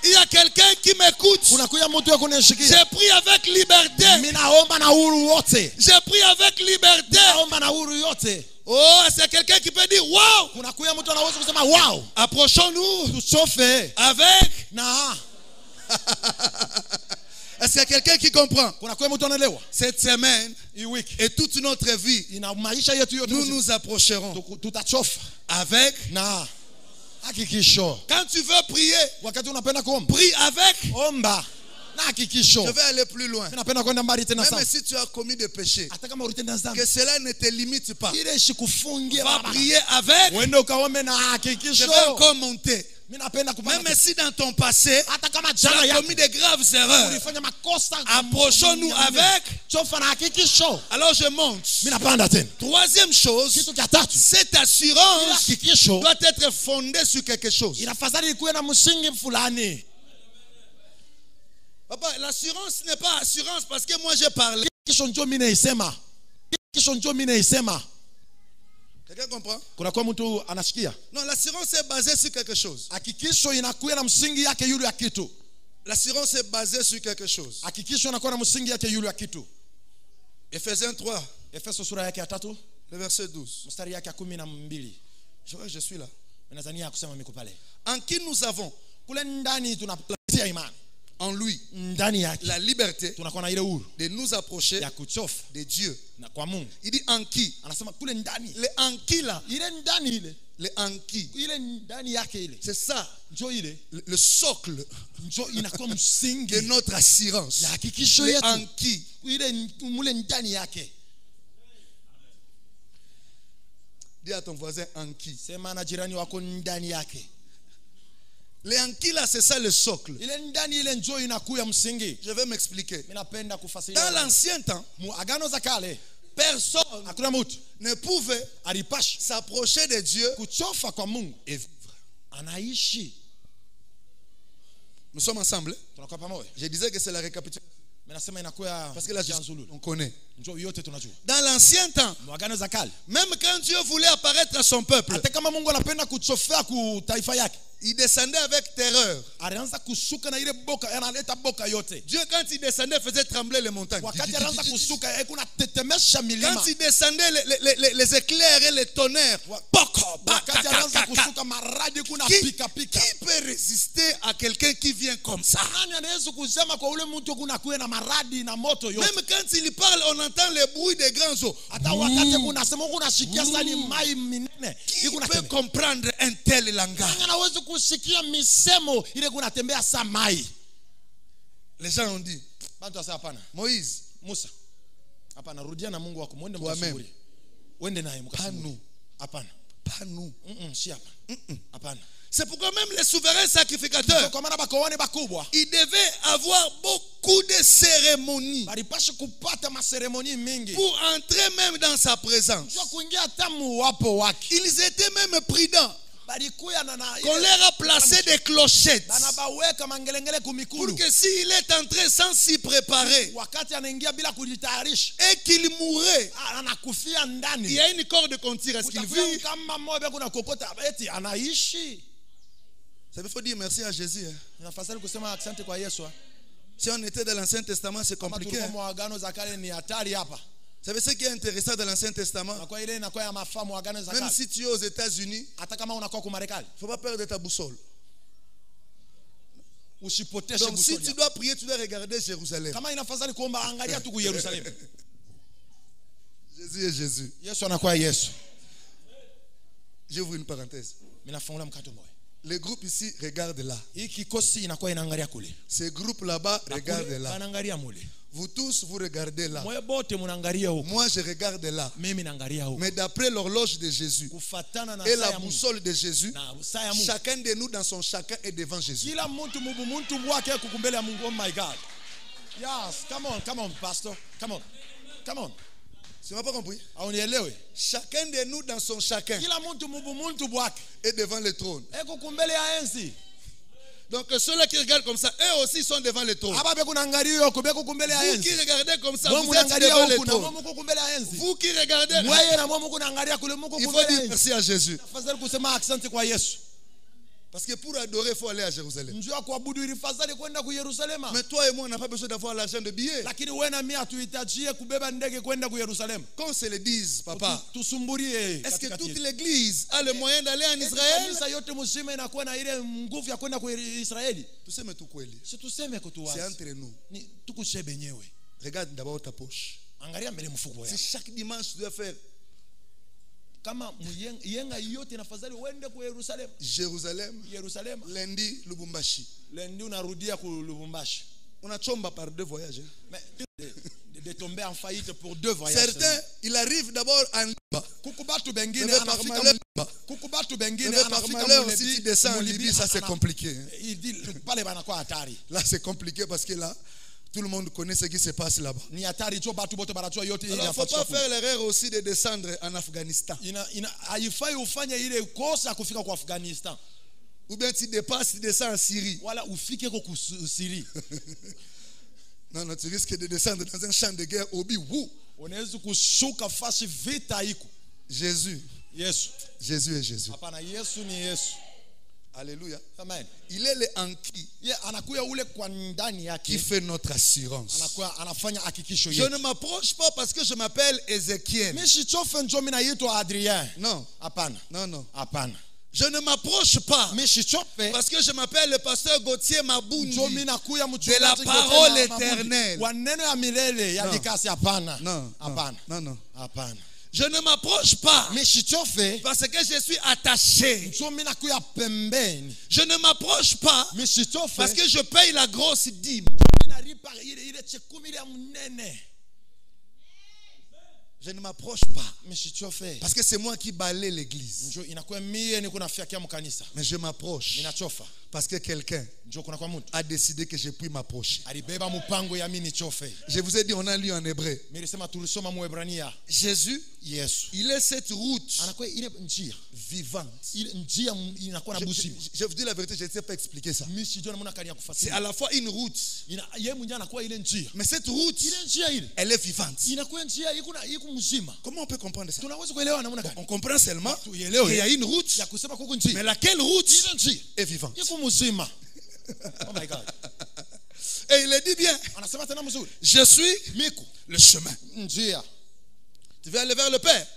Il y a quelqu'un qui m'écoute. J'ai prié avec liberté. J'ai prié avec liberté. Oh, c'est quelqu'un qui peut dire wow. Approchons-nous avec. Est-ce qu'il y a quelqu'un qui comprend? Cette semaine et toute notre vie, nous nous approcherons avec. Quand tu veux prier, prie avec. Je vais aller plus loin. Même si tu as commis des péchés, que cela ne te limite pas. Va prier avec. Je vais encore monter. Même si dans ton passé, tu as commis de graves erreurs, approchons-nous avec. Alors je monte. Troisième chose, cette assurance doit être fondée sur quelque chose. Papa, l'assurance n'est pas assurance parce que moi j'ai parlé. Quelqu'un comprend? Non, l'assurance est basée sur quelque chose. L'assurance est basée sur quelque chose. Ephésiens 3, le verset 12. Je crois que je suis là. En qui nous avons en lui la liberté de nous approcher de Dieu. Il dit en qui? Le en qui là? Le en qui? C'est ça le socle de notre assurance. Le en qui? Dis à ton voisin en qui? Les anki là, c'est ça le socle. Je vais m'expliquer. Dans l'ancien temps, personne ne pouvait s'approcher de Dieu et vivre. Nous sommes ensemble. Je disais que c'est la récapitulation. Parce que là, on connaît. Dans l'ancien temps, même quand Dieu voulait apparaître à son peuple, il descendait avec terreur. Dieu, quand il descendait, faisait trembler les montagnes. Quand il descendait, les éclairs et les tonnerres. Qui peut résister à quelqu'un qui vient comme ça? Même quand il parle, on entend les bruits des grands eaux. Qui peut comprendre un tel langage? Les gens ont dit, Moïse, toi-même, pas nous. Pas nous. C'est pourquoi même les souverains sacrificateurs, ils devaient avoir beaucoup de cérémonies pour entrer même dans sa présence. Ils étaient même prudents. Qu'on leur a placé des clochettes pour que s'il est entré sans s'y préparer et qu'il mourait, il y a une corde qu'on tire. Est-ce qu'il vit? Ça veut dire merci à Jésus. Si on était dans l'Ancien Testament, c'est compliqué. Vous savez ce qui est intéressant dans l'Ancien Testament? Même si tu es aux États-Unis, il ne faut pas perdre ta boussole. Donc si tu dois prier, tu dois regarder Jérusalem. Jésus est Jésus. J'ouvre une parenthèse. Les groupes ici regardent là. Ces groupes là-bas regardent là. Vous tous, vous regardez là. Moi, je regarde là. Mais d'après l'horloge de Jésus et la boussole de Jésus, chacun de nous dans son chacun est devant Jésus. Yes, come on, pastor. Come on. Tu n'as pas compris? Chacun de nous dans son chacun est devant le trône. Donc ceux-là qui regardent comme ça, eux aussi sont devant le trône. Vous qui regardez comme ça, vous êtes devant le trône. Vous qui regardez, il faut dire merci à Jésus. Parce que pour adorer, il faut aller à Jérusalem. Mais toi et moi, on n'a pas besoin d'avoir l'argent de billets. Qu'on se le dise, papa. Est-ce que toute l'église a le moyen d'aller en Israël? C'est entre nous. Regarde d'abord ta poche. C'est chaque dimanche tu dois faire. Jérusalem, lundi, Lubumbashi. On a chomba par 2 voyages. De tomber en faillite pour 2 voyages. Certains, il arrive d'abord en Liba. Par malheur, si tu descends en Libye, ça c'est compliqué. Là c'est compliqué parce que là, tout le monde connaît ce qui se passe là-bas. Il ne faut pas faire l'erreur aussi de descendre en Afghanistan. Ou bien tu dépasses, tu descends en Syrie. Non, tu risques de descendre dans un champ de guerre au Biwou. Jésus. Jésus est Jésus. Alléluia. Amen. Il est le Anki qui fait notre assurance. Je ne m'approche pas parce que je m'appelle Ézéchiel. Non. Non. Je ne m'approche pas parce que je m'appelle le pasteur Gauthier Mabundi de la parole éternelle. Non. Je ne m'approche pas parce que je suis attaché. Je ne m'approche pas parce que je paye la grosse dîme. Je ne m'approche pas parce que c'est moi qui balaye l'église. Mais je m'approche parce que quelqu'un a décidé que je puis m'approcher. Je vous ai dit, on a lu en hébreu. Jésus, il est cette route vivante. Je vous dis la vérité, je ne sais pas expliquer ça. C'est à la fois une route, mais cette route, elle est vivante. Comment on peut comprendre ça? On comprend seulement qu'il y a une route, mais laquelle route est vivante? Oh my God. Et il le dit bien. Je suis le chemin. Tu veux aller vers le Père?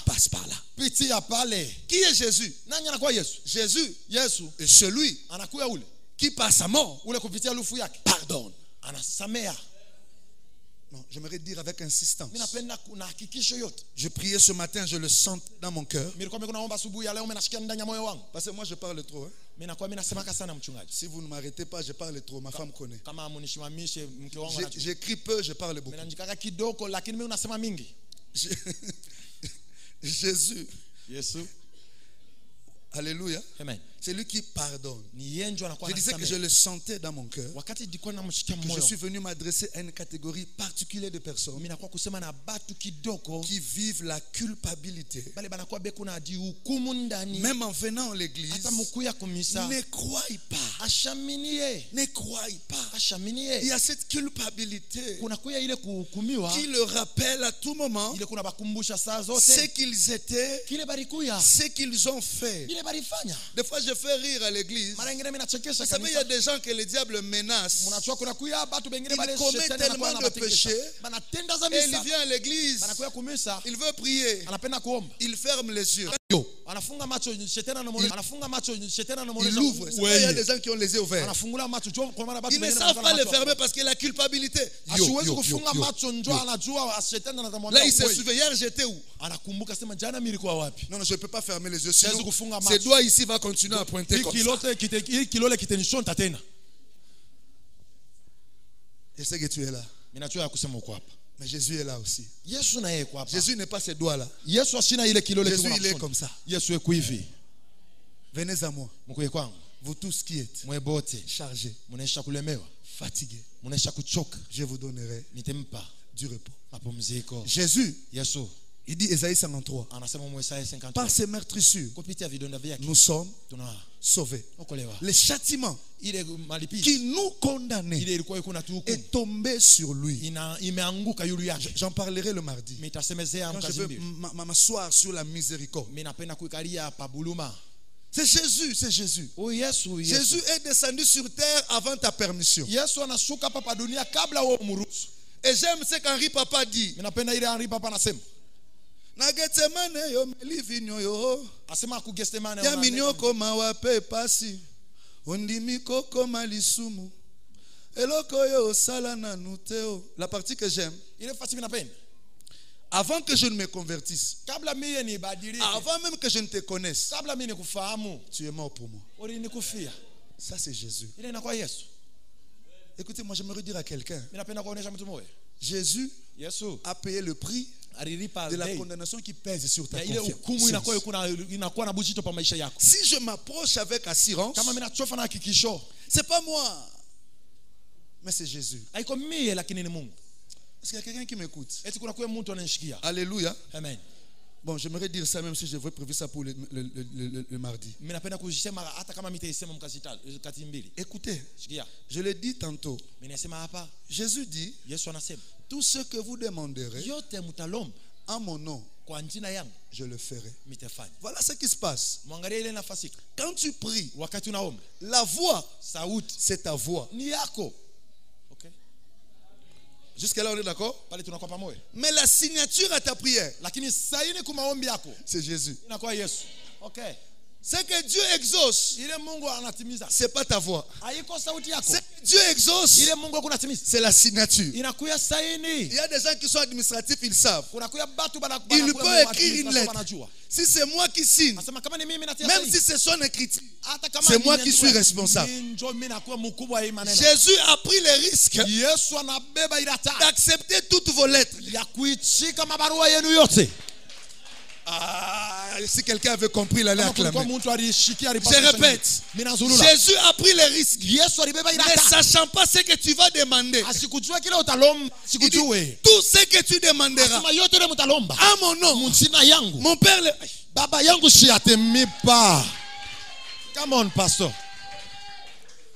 Passe par là. Qui est Jésus? Jésus est celui qui par sa mort pardonne. Non, j'aimerais dire avec insistance. Je priais ce matin, je le sens dans mon cœur. Parce que moi je parle trop. Si vous ne m'arrêtez pas, je parle trop. Ma femme connaît. J'écris peu, je parle beaucoup. Jésus. Alléluia. Amen. C'est lui qui pardonne. Je disais que je le sentais dans mon cœur. Que je suis venu m'adresser à une catégorie particulière de personnes qui vivent la culpabilité. Même en venant à l'église, ne croyez pas. Ne croyez pas. Il y a cette culpabilité qui le rappelle à tout moment ce qu'ils étaient, ce qu'ils ont fait. Des fois, je fais rire à l'église. Vous savez, il y a des gens que le diable menace. Il commet tellement de péchés. Et il vient à l'église. Il veut prier. Il ferme les yeux. Il ouvre. Il y a des gens qui ont les yeux ouverts. Ils ne savent pas les fermer parce que la culpabilité. Là, il se souvient. Hier, j'étais où? Non, je ne peux pas fermer les yeux. Sinon, ces doigts ici vont continuer à pointer comme ça. Je sais que tu es là. Mais Jésus est là aussi. Jésus n'est pas ces doigts-là. Jésus, il est comme ça. Venez à moi. Vous tous qui êtes chargés, fatigués, je vous donnerai du repos. Jésus, il dit Ésaïe 53, par ses meurtrissures, nous sommes sauvés. Le châtiment qui nous condamnait est tombé sur lui. J'en parlerai le mardi. Quand je veux m'asseoir sur la miséricorde. C'est Jésus, c'est Jésus. Jésus est descendu sur terre avant ta permission. Et j'aime ce qu'Henri Papa dit. La partie que j'aime, avant que je ne me convertisse, avant même que je ne te connaisse, tu es mort pour moi. Ça, c'est Jésus. Écoutez, moi j'aimerais dire à quelqu'un, Jésus a payé le prix de la condamnation qui pèse sur ta conscience. Si je m'approche avec assurance, c'est pas moi, mais c'est Jésus. Est-ce qu'il y a quelqu'un qui m'écoute? Alléluia. Amen. Bon, j'aimerais dire ça même si je veux prévu ça pour le mardi. Écoutez, je l'ai dit tantôt. Jésus dit, tout ce que vous demanderez en mon nom, je le ferai. Voilà ce qui se passe. Quand tu pries, la voix, c'est ta voix. Jusqu'à là, on est d'accord? Mais la signature à ta prière, c'est Jésus. Ce que Dieu exauce, c'est pas ta voix. Ce que Dieu exauce, c'est la signature. Il y a des gens qui sont administratifs, ils savent. Il peut écrire une lettre. Si c'est moi qui signe, même si c'est son écriture, c'est moi qui suis responsable. Jésus a pris le risque d'accepter toutes vos lettres. Si quelqu'un avait compris, il allait acclamer. Je répète, Jésus a pris le risque, ne sachant pas ce que tu vas demander. Il dit, tout ce que tu demanderas à mon nom, mon Père Come on, pasteur.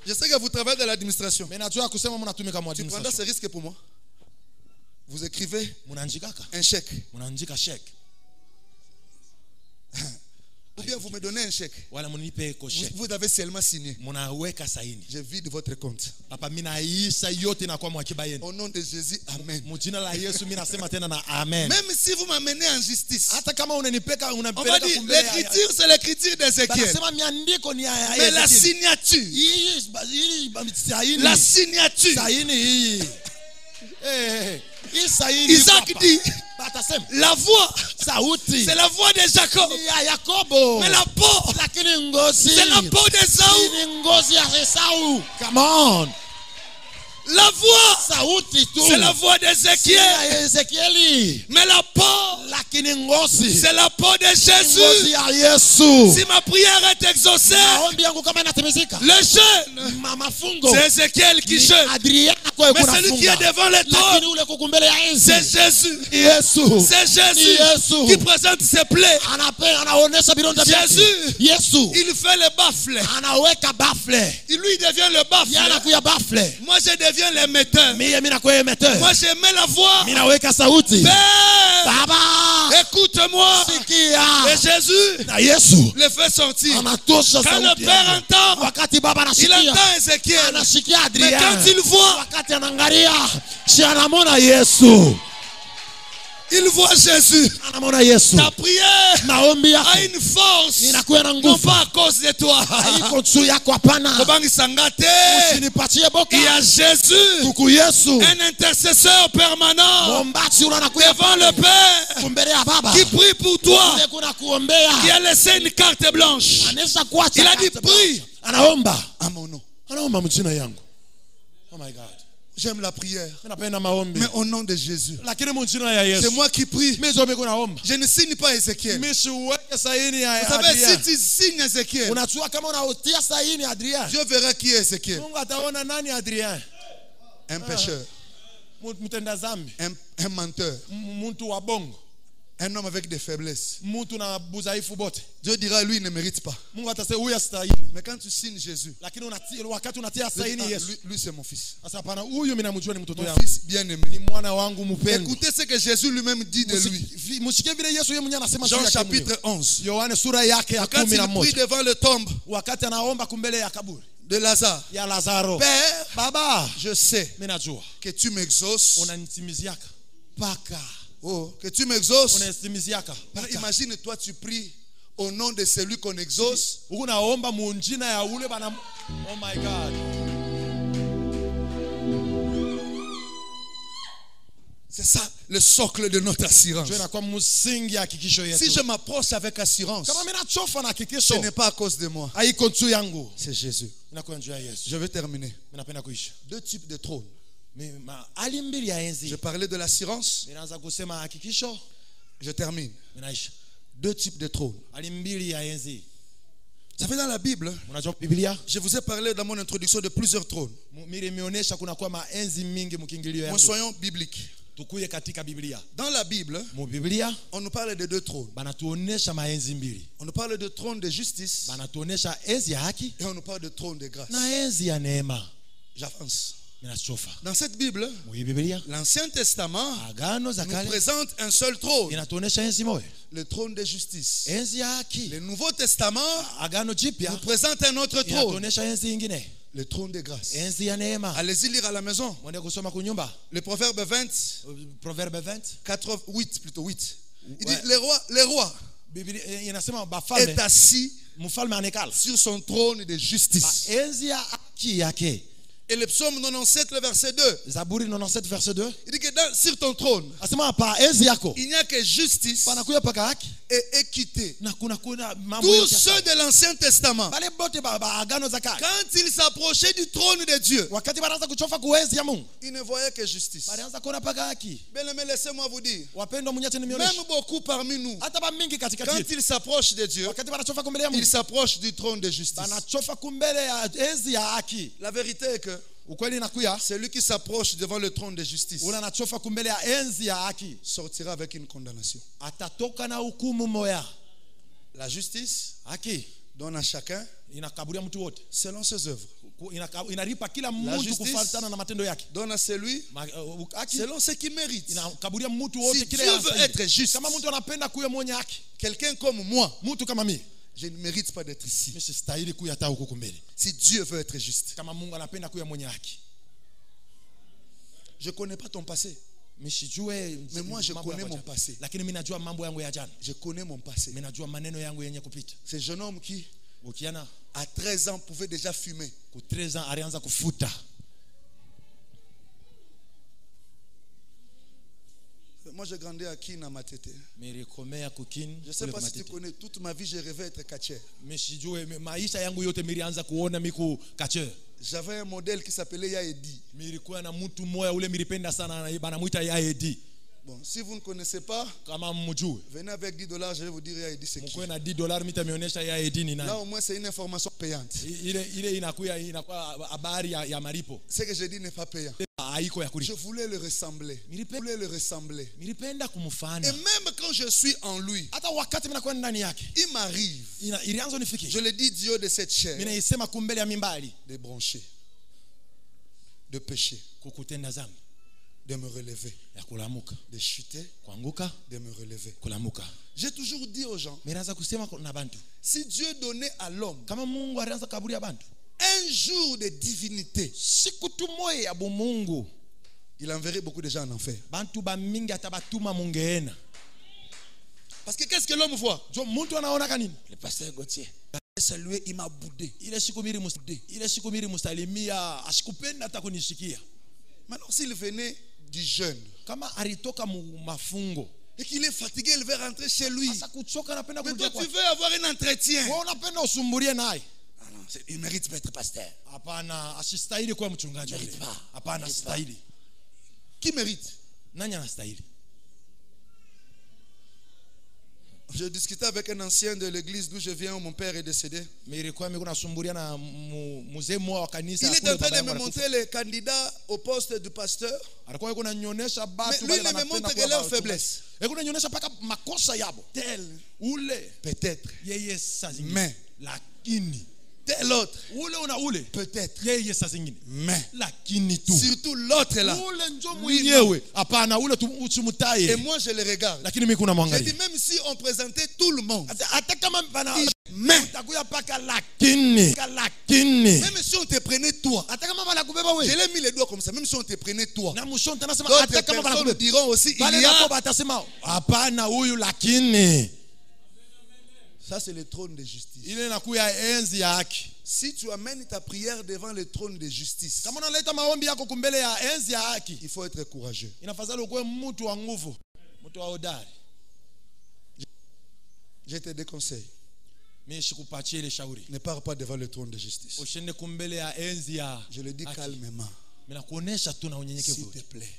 Je sais que vous travaillez dans l'administration. Tu prendras ce risque pour moi. Vous écrivez un chèque. Ou bien vous me donnez un chèque. Vous avez seulement signé. Je vide votre compte. Au nom de Jésus, Amen. Même si vous m'amenez en justice, on va dire l'écriture, c'est l'écriture d'Ézéchiel. Mais la signature, Isaac dit, la voix, c'est la voix de Jacob. Mais la peau, c'est la peau d'Ésaü. Come on. La voix, c'est la voix d'Ézéchiel. Mais la peau, c'est la peau de Jésus. Si ma prière est exaucée, le jeûne, c'est Ézéchiel qui jeûne. Mais celui qui est devant le trône, c'est Jésus. C'est Jésus qui présente ses plaies. Jésus, il fait le baffle. Il lui devient le baffle. Moi je deviens l'émetteur. Moi je mets la voix. Père, écoute-moi. Et Jésus le fait sortir. Quand le Père entend, il entend Ézéchiel. Mais quand il voit, Il voit Jésus. Ta prière a une force, non pas à cause de toi. Il y a Jésus, un intercesseur permanent devant le Père, qui prie pour toi, qui a laissé une carte blanche. Il a dit prie à mon nom. Oh my God. J'aime la prière, mais au nom de Jésus. C'est moi qui prie. Je ne signe pas Ézéchiel. Vous savez, si tu signes Ézéchiel, Dieu verra qui est Ézéchiel. Un pécheur, un menteur, un homme avec des faiblesses. Dieu dira, lui, il ne mérite pas. Mais quand tu signes Jésus, lui c'est mon fils. Mon fils bien-aimé. Écoutez ce que Jésus lui-même dit de lui. Jean chapitre 11. Quand il prie devant le tombe de Lazare, Père, je sais que tu m'exauces. Oh, que tu m'exauces. Imagine toi tu pries au nom de celui qu'on exauce. Oh my God. C'est ça le socle de notre assurance. Si je m'approche avec assurance, ce n'est pas à cause de moi. C'est Jésus. Je vais terminer. Deux types de trônes. Je parlais de l'assurance. Je termine. Deux types de trônes. Ça fait dans la Bible. Je vous ai parlé dans mon introduction de plusieurs trônes. Mais soyons bibliques. Dans la Bible, on nous parle de deux trônes. On nous parle de trône de justice et on nous parle de trône de grâce. J'avance. Dans cette Bible, l'Ancien Testament nous présente un seul trône, le trône de justice. Le Nouveau Testament nous présente un autre trône, le trône de grâce. Allez-y lire à la maison. Le Proverbe 20, 8 plutôt 8. Il dit le roi est assis sur son trône de justice. Et le psaume 97, le verset 2. Il dit que sur ton trône, il n'y a que justice et équité. Tous ceux de l'Ancien Testament, quand ils s'approchaient du trône de Dieu, ils ne voyaient que justice. Bien-aimés, laissez-moi vous dire, même beaucoup parmi nous, quand ils s'approchent de Dieu, ils s'approchent du trône de justice. La vérité est que celui qui s'approche devant le trône de justice sortira avec une condamnation. La justice donne à chacun selon ses œuvres. La justice donne à celui selon ce qu'il mérite. Si Dieu veut être juste, quelqu'un comme moi, je ne mérite pas d'être ici. Si Dieu veut être juste. Je ne connais pas ton passé. Mais moi je connais mon passé. Je connais mon passé. Ce jeune homme qui à 13 ans pouvait déjà fumer. Moi j'ai grandi à Kin à Matete. Je ne sais pas si tu connais, toute ma vie j'ai rêvé être catcheur. J'avais un modèle qui s'appelait Yaedi. Bon, si vous ne connaissez pas, venez avec $10, je vais vous dire Yaedi c'est qui. Là au moins c'est une information payante. Ce que je dis n'est pas payant. Je voulais le ressembler. Et même quand je suis en lui, il m'arrive, je le dis Dieu de cette chair, de broncher, de pécher, de me relever, de chuter, de me relever. J'ai toujours dit aux gens, si Dieu donnait à l'homme un jour de divinité, il enverrait beaucoup de gens en enfer. Parce que qu'est-ce que l'homme voit? Le pasteur Gauthier salué, il m'a boudé. Maintenant, s'il venait du jeûne et qu'il est fatigué, il veut rentrer chez lui. Mais toi, tu veux avoir un entretien. Il mérite pas être pasteur. Il mérite pas. Qui mérite? Je discutais avec un ancien de l'église d'où je viens, où mon père est décédé. Il est en train de me montrer les candidats au poste de pasteur. Mais lui, il ne me montre que leur faiblesse. Tel, peut-être, mais tel autre, peut-être, mais surtout l'autre là, et moi je le regarde. Je dis, même si on présentait tout le monde, mais même si on te prenait toi, je l'ai mis les doigts comme ça, même si on te prenait toi, d'autres personnes diront aussi, il y a. Ça c'est le trône de justice. Si tu amènes ta prière devant le trône de justice, il faut être courageux. Je te déconseille. Ne pars pas devant le trône de justice. Je le dis calmement. S'il te plaît.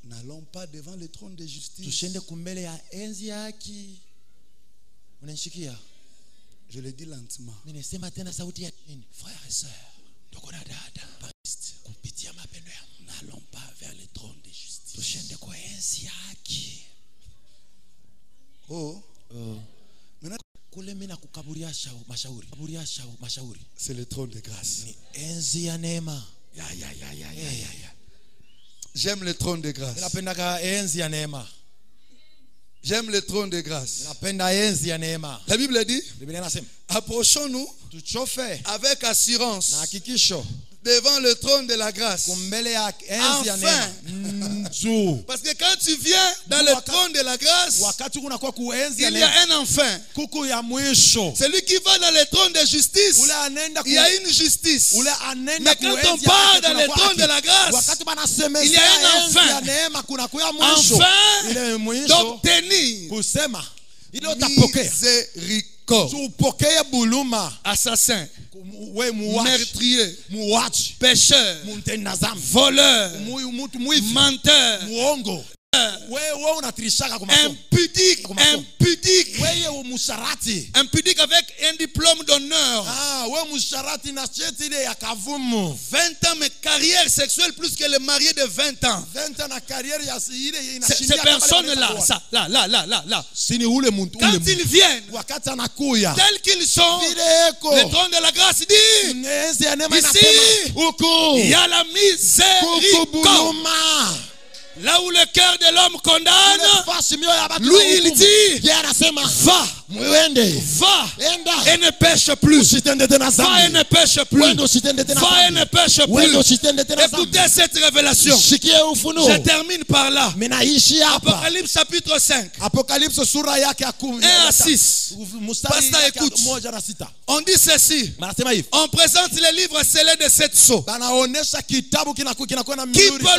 N'allons pas devant le trône de justice. Je le dis lentement. Frères et sœurs, n'allons pas vers le trône de justice. Oh. C'est le trône de grâce. J'aime le trône de grâce. J'aime le trône de grâce. La Bible dit, approchons-nous avec assurance devant le trône de la grâce. Enfin. Parce que quand tu viens dans le trône de la grâce, il y a un enfin. Celui qui va dans le trône de justice, il y a une justice. Mais quand on part dans le trône de la grâce, il y a un enfin. Enfin d'obtenir miséricorde. Assassin, meurtrier, pécheur, voleur, menteur, impudique avec un diplôme d'honneur, 20 ans mais carrière sexuelle plus que le marié de 20 ans. Ces personnes-là, quand ils viennent tels qu'ils sont, le trône de la grâce dit, ici il y a la miséricorde. Là où le cœur de l'homme condamne, lui il dit, va et ne pêche plus. Va et ne pêche plus. Va et ne pêche plus. Écoutez cette révélation. Je termine par là. Apocalypse chapitre 5. 1 à 6. Pasteur, écoute. On dit ceci. On présente les livres scellés de 7 sceaux. Qui peut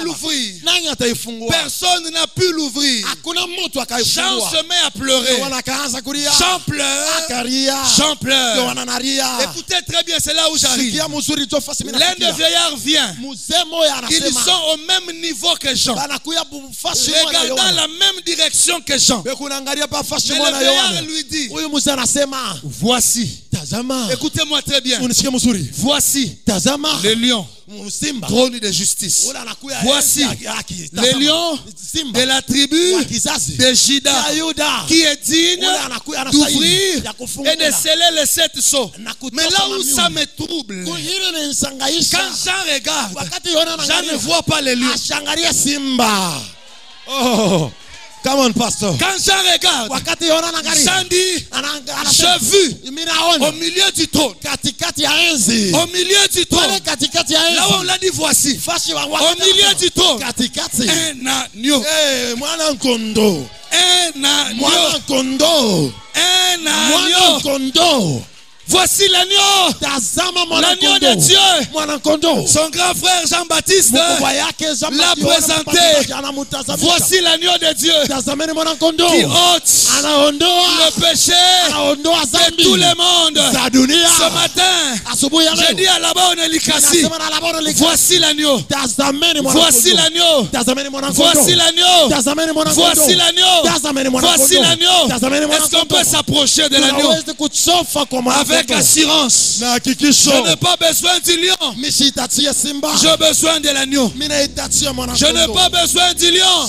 l'ouvrir? Personne n'a pu l'ouvrir. Jean se met à pleurer. Jean pleure. Jean pleure. Écoutez très bien, c'est là où j'arrive. L'un des vieillards vient. Ils sont au même niveau que Jean, regardant la même direction que Jean. Mais le vieillard lui dit, voici. Écoutez-moi très bien. Voici le lion, trône de justice. Voici le lion de la tribu de Juda, qui est digne d'ouvrir et de sceller les 7 sceaux. Mais là où ça me trouble, quand Jean regarde, Jean ne voit pas le lion. Come on, pastor. Quand Jean regarde, Jean dit, j'ai vu au milieu du trône. Au milieu du trône. Là où on l'a dit, voici. Au milieu du trône. Un agneau. Un agneau. Voici l'agneau. L'agneau de Dieu. Son grand frère Jean-Baptiste l'a présenté. Voici l'agneau de Dieu qui ôte le péché de tout le monde. Ce matin, j'ai dit à la bonne Elikasi, voici l'agneau. Voici l'agneau. Voici l'agneau. Voici l'agneau. Voici l'agneau. Est-ce qu'on peut s'approcher de l'agneau avec assurance? Je n'ai pas besoin du lion. J'ai besoin de l'agneau. Je n'ai pas besoin du lion.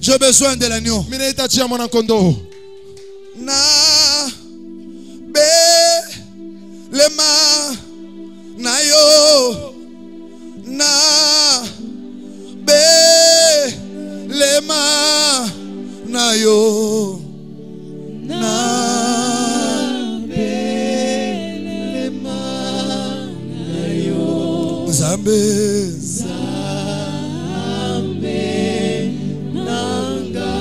J'ai besoin de l'agneau. Na be lema na yo na be lema na yo na be lema na yo Zambe nanga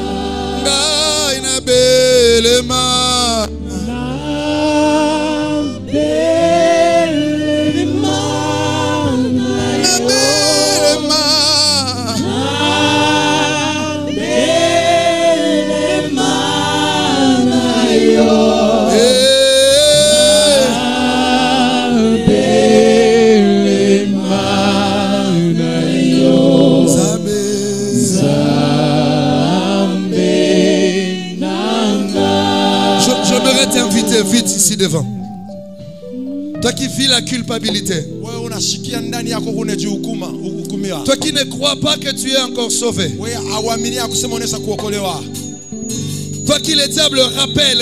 ina belema vite ici devant. Toi qui vis la culpabilité. Toi qui ne crois pas que tu es encore sauvé. Toi qui le diable rappelle.